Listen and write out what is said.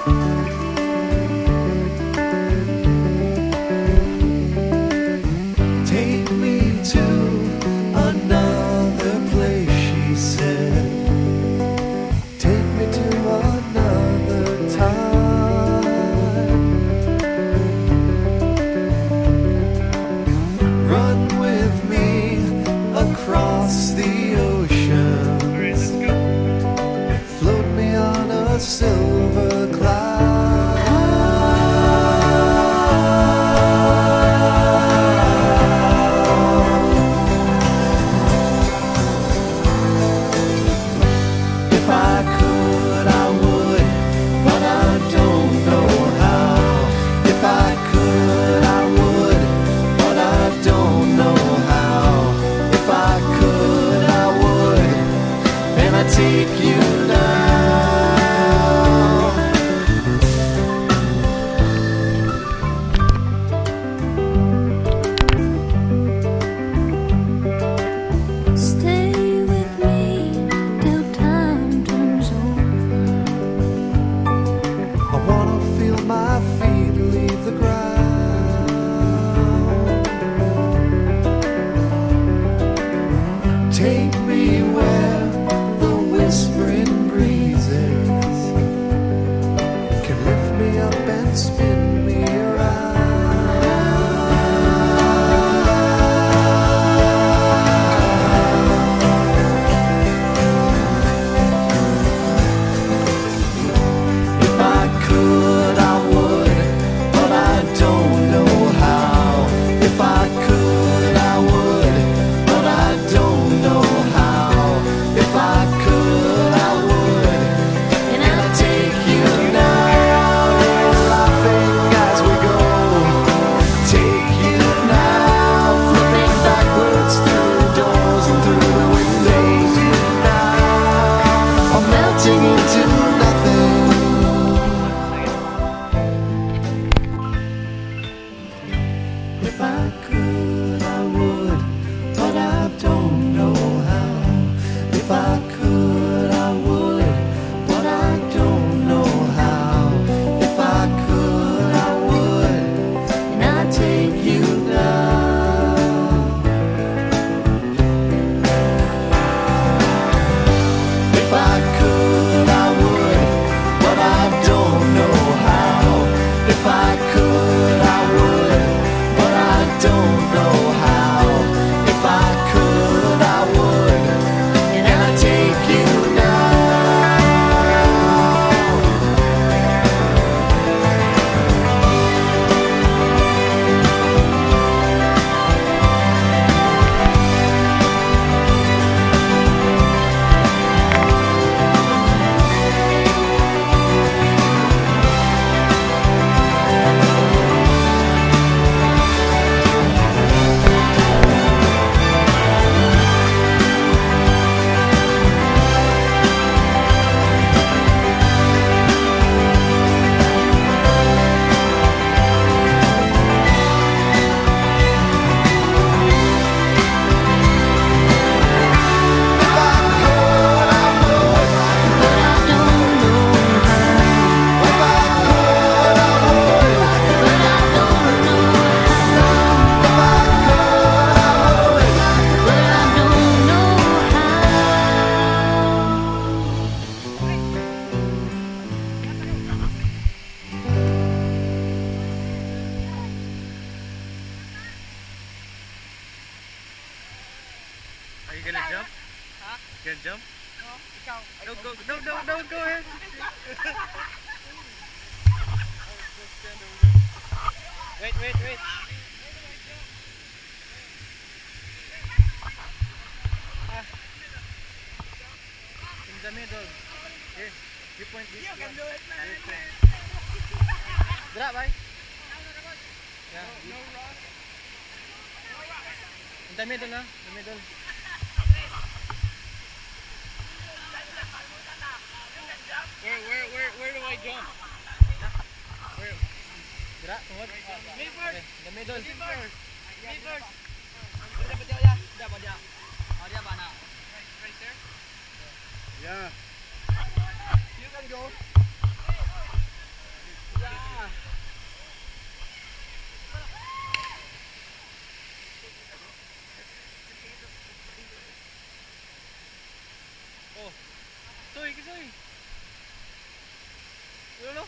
Take me to another place, she said. Take me to another time. Run with me across the ocean. Float me on a silver cloud. If I could, I would, but I don't know how. If I could, I would, but I don't know how. If I could, I would, and I'd take you now. Stay with me till time turns over. I wanna feel my feet leave the ground. Take me where the whispering breezes can lift me up and spin me around. If I could, I would, but I don't know how. If I could, I would, but I don't know how. If I could, I would, and I'd take you now. Laughing as we go, take you now. Flipping backwards through the doors and through the windows. You now, I'm melting into nothing. If I could, I would, but I don't know how. If I could, I would, but I don't know how. If I could, I would, and I'd take you now. If I could, I would, but I don't know how. If I could, I would, but I don't know how. If I could, I would, and I'd take you now. Are you gonna jump? Huh? You gonna jump? No, ikaw. No, go, no, go ahead. Wait. In the middle. Here, you point this You can do it, man. This way. Dra, bye. Yeah. No rush. In the middle, huh? The middle. Where do I jump? Where? Dra, tungod. Me first. Okay, the middle. Me first. Me first. Right there? Yeah. You can go. Oh. Soy, kisoy. Lolo.